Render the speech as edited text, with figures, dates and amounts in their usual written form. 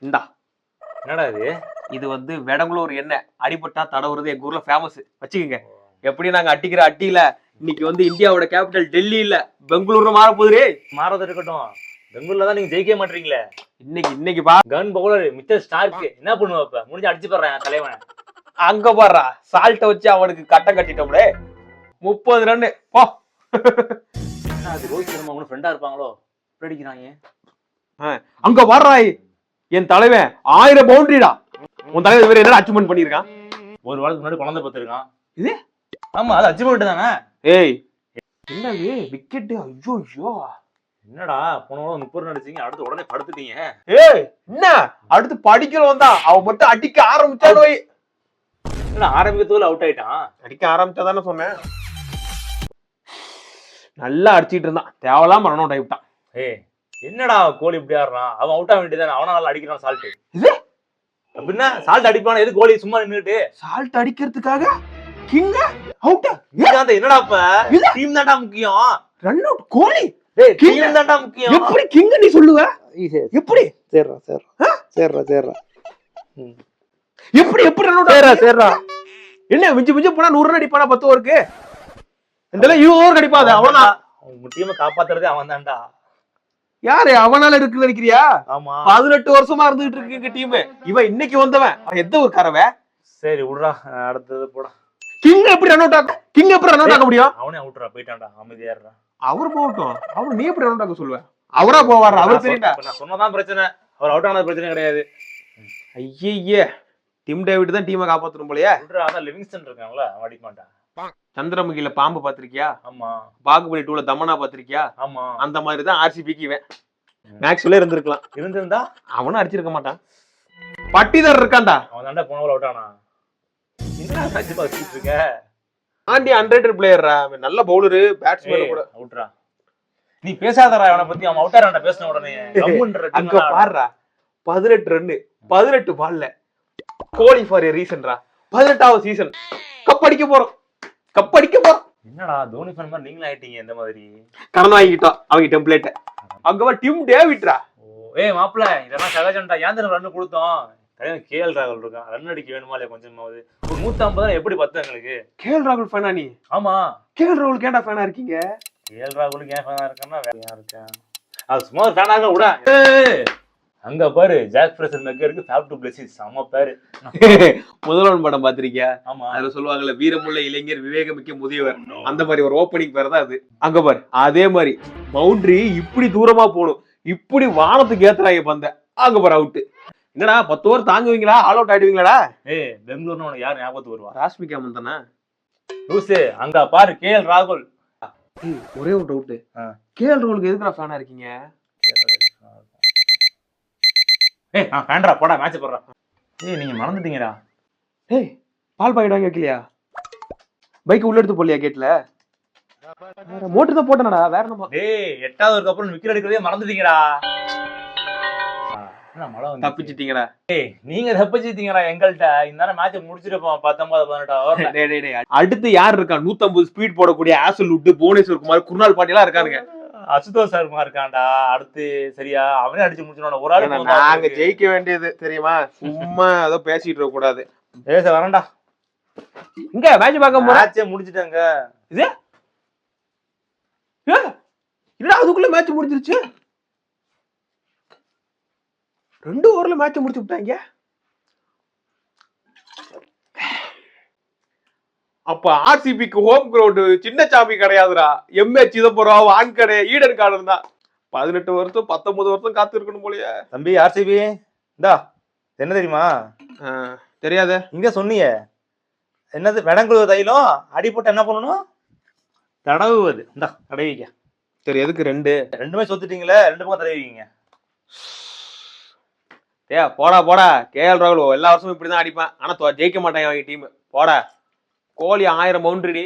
இந்தா என்னடா இது? இது வந்து வெடங்களூர் எண்ணெய். அடிபட்டா தடவுறது எங்க ஊர்ல ஃபேமஸ். வச்சுக்கோங்க. எப்படி நாங்க அடிக்கிற அட்டியில இன்னைக்கு வந்து இந்தியாவோட கேபிட்டல் டெல்லி இல்ல பெங்களூர்னு மாற போகுது. மாறது இருக்கட்டும். பெங்களூர்ல தான் நீங்க ஜெயிக்க மாட்டீங்களே. இன்னைக்கு பா கன் பவுலர் மிஸ்டர் ஸ்டார்க் என்ன பண்ணுவ இப்ப? முடிஞ்சு அடிச்சு போடுறேன் தலைவன். அங்க பாடுறா சால்ட்ட வச்சு அவனுக்கு கட்டம் கட்டிட்டோம்லே. 30 ரன் போ. அது ரோஹித் சர்மா கூட ஃப்ரெண்டா இருப்பாங்களோ? அடிக்கிறாங்க. அங்க பாடுறாய் என் தலைவன் 1000 பவுண்டரிடா. உன் தலைவர் வேற என்ன அச்சீவ்மெண்ட் பண்ணிருக்கான்? ஒரு வாரத்துக்கு முன்னாடி குழந்தை பத்திருக்கான். இது ஆமா அது அச்சீவ்மெண்ட் தானே. ஏய் என்னது விக்கெட்? ஐயோ ஐயோ என்னடா போன வாரம் 30 ரன் அடிச்சீங்க, அடுத்து உடனே படுத்துட்டீங்க. ஏய் என்ன அடுத்து படிக்கிறவன் தான் அவன் மட்டும் அடிக்க ஆரம்பிச்சானோ. என்ன ஆரம்பிக்கிறதுக்குள்ள அவுட் ஆயிட்டான்? அடிக்க ஆரம்பிச்சாதானே சொன்னேன். நல்லா அடிச்சிட்டு இருந்தான், தேவலாம் ரன் அவுட் ஆயிட்டான். ஏய் என்னடா கோலி இப்படி ஆடுறான்? அவன் அவுட் ஆக வேண்டியதானே. அவனா நல்லா அடிக்கிறான் சால்ட். இது அப்படின்னா சால்ட் அடிப்பான எது கோலி சும்மா நின்னுட்டு? சால்ட் அடிக்கிறதுக்காக கிங் அவுட். என்னடா இப்ப டீம் தான்டா முக்கியம். Run out Kohli. டேய் டீம் தான்டா முக்கியம். எப்படி கிங் நீ சொல்லுவ? எப்படி சேர்றா எப்படி ரன் அவுட் சேர்றா? என்ன மிஞ்சி போனா 100 ரன் அடிப்பானா 10 ஓவருக்கு? இதெல்லாம் 20 ஓவர் அடிப்பாது. அவனா உங்க டீமை காப்பாத்துறதே அவன் தான்டா. யாரு அவனால இருக்குன்னு நினைக்கிறியா? ஆமா 18 வருஷமா இருந்துகிட்டு இருக்கு எங்க டீம். இவன் இன்னைக்கு வந்தவன் எந்த ஒரு கரவை. சரி விடுறா, அடுத்தது போடா. கிங் எப்படி ரன் அவுட் ஆக? கிங் எப்படி ரன் அவுட் ஆக முடியும்? அவனே அவுட்ரா போயிட்டான்டா, அமைதியாடுறா. அவர் போகட்டும். அவர் நீ எப்படி ரன் அவுட் ஆக சொல்லுவ? அவரா போவாரு. அவர் தெரியுமா? நான் சொன்னதான் பிரச்சனை. அவர் அவுட் ஆனது பிரச்சனை கிடையாது. ஐயே டிம் டேவிட் தான் டீமை காப்பாத்தணும் போலயே. விடுறா, அதான் லிவிங்ஸ்டன் இருக்காங்களா, அவன் அடிக்க மாட்டான். சந்திரமுகில பாம்பு பாத்திருக்கியா? ஆமா. பாகுபலி 2ல தமனா பாத்திருக்கியா? ஆமா. அந்த மாதிரி தான் ஆர்சிபிக்கு இவன். மேக்ஸ்வெல்ல இருந்திருக்கலாம். இருந்திருந்தா அவனும் அடிச்சிருக்க மாட்டான். பட்டிதர் இருக்கான்டா. அவன் தான்டா போன அவுட் ஆனா. என்ன மேட்ச் பாத்துட்டு இருக்க? ஆண்டி அன்ரேட்டட் பிளேயர்ரா. நல்ல பவுலர், பேட்ஸ்மேன் கூட. அவுட்ரா. நீ பேசாதடா அவனை பத்தி. அவன் அவுட் ஆறான்டா பேசின உடனே. கம்முன்ற அங்க பாருடா 18 ரன் 18 பால்ல. கோலி ஃபார் எ ரீசன்ரா. 18வது சீசன் கப் அடிக்க போறோம். என்னடா தோனி ஃபேன் மாதிரி நீங்களும் ஆயிட்டீங்க இந்த மாதிரி. கடன் வாங்கிட்டோம் அவங்க டெம்ப்ளேட். அங்கவா டிம் டேவிட்ரா. ஏய் மாப்ள இதெல்லாம் சகஜம்டா. ஏன் ரன் கொடுத்தோம்? கேஎல் ராகுல் இருக்கான். ரன் அடிக்க வேணுமா இல்லையா கொஞ்சமாவது? ஒரு 150 எப்படி பத்து எங்களுக்கு? கேஎல் ராகுல் ஃபேனா நீ? ஆமா. கேஎல் ராகுல் கேண்டா ஃபேனா இருக்கீங்க? கேஎல் ராகுலுக்கு ஏன் ஃபேனா இருக்கேன்னா வேலையா இருக்கேன். அது சும்மா ஒரு ஃபேனா இருக்க கூட. அங்க பாரு ஜாக் ஃப்ரெசர் மெக்கருக்கு ஃபேப் டு பிளஸிஸ் செம பேரு. முதல்வன் படம் பாத்திருக்கியா? ஆமா. அதுல சொல்லுவாங்கல்ல வீரமுள்ள இளைஞர் விவேகமிக்க முதியவர். அந்த மாதிரி ஒரு ஓப்பனிங் பேர் தான் அது. அங்க பாரு அதே மாதிரி பவுண்டரி இப்படி தூரமா போடும். இப்படி வானத்துக்கு ஏத்துறாங்க பந்த. அங்க பாரு அவுட். என்னடா 10 ஓவர் தாங்குவீங்களா? ஆல் அவுட் ஆயிடுவீங்களாடா? ஏய் பெங்களூர்னு உனக்கு யார் ஞாபகத்துக்கு வருவா? ராஷ்மிகா மந்தனா. லூசு அங்க பாரு கேஎல் ராகுல். ஒரே ஒரு டவுட். கேஎல் ராகுலுக்கு எதுக்குடா ஃபேனா இருக்கீங்க? ஏய் நான் ஃபேன்டா போடா மேட்ச் போடுறா. ஏய் நீங்க மறந்துட்டீங்கடா. ஏய் பால் பாக்கெட் வாங்கி வைக்கலையா? பைக் உள்ள எடுத்து போலியா கேட்ல? மோட்டர் தான் போட்டனடா வேற என்ன? டேய் 8வது ஓவருக்கு அப்புறம் விக்கெட் எடுக்கறதே மறந்துட்டீங்கடா. என்ன மழை வந்து தப்பிச்சிட்டீங்கடா. ஏய் நீங்க தப்பிச்சிட்டீங்கடா எங்கள்ட்ட. இந்த மேட்ச் முடிச்சிருப்போம் 19 18 ஓவர். டேய் அடுத்து யார் இருக்கா? 150 ஸ்பீட் போடக்கூடிய ஆசல்வுட், புவனேஸ்வர் குமார், குர்னால் பாண்டியலாம் இருக்கானுங்க. அசுதோஷ் சர்மா இருக்கான்டா. அடுத்து சரியா அவனே அடிச்சு முடிச்சிடுவான். ஒரு ஆளு நாங்க ஜெயிக்க வேண்டியது தெரியுமா? சும்மா ஏதோ பேசிட்டு இருக்க கூடாது. பேச வரேன்டா. இங்க மேட்ச் பார்க்க போறேன். மேட்ச் முடிச்சிட்டாங்க. இது இல்லடா அதுக்குள்ள மேட்ச் முடிஞ்சிருச்சு. 2 ஓவர்ல மேட்ச் முடிச்சு விட்டாங்க. அப்ப ஆர்சிபிக்கு ஹோம் கிரவுண்ட் சின்ன சாமி கிடையாதுடா. MA Chidambaram, Wankhede, Eden garden தான். 18 வருஷம் 19 வருஷம் காத்து இருக்கணும் போலயே. தம்பி ஆர்சிபி இந்தா என்ன தெரியுமா? தெரியாத இங்க சொன்னீங்க என்னது? வெடங்குழு தைலம் அடிப்பட்டு என்ன பண்ணணும்? தடவுவது. இந்தா தடவிக்க. சரி எதுக்கு 2? ரெண்டுமே சொத்துட்டீங்களே, 2 பக்கம் தடவிங்க. போடா கேஎல் ராகுல் எல்லா வருஷமும் இப்படிதான் அடிப்பான். ஆனா ஜெயிக்க மாட்டாங்க அவங்க டீம். போடா கோலி 1000 பவுண்டரி.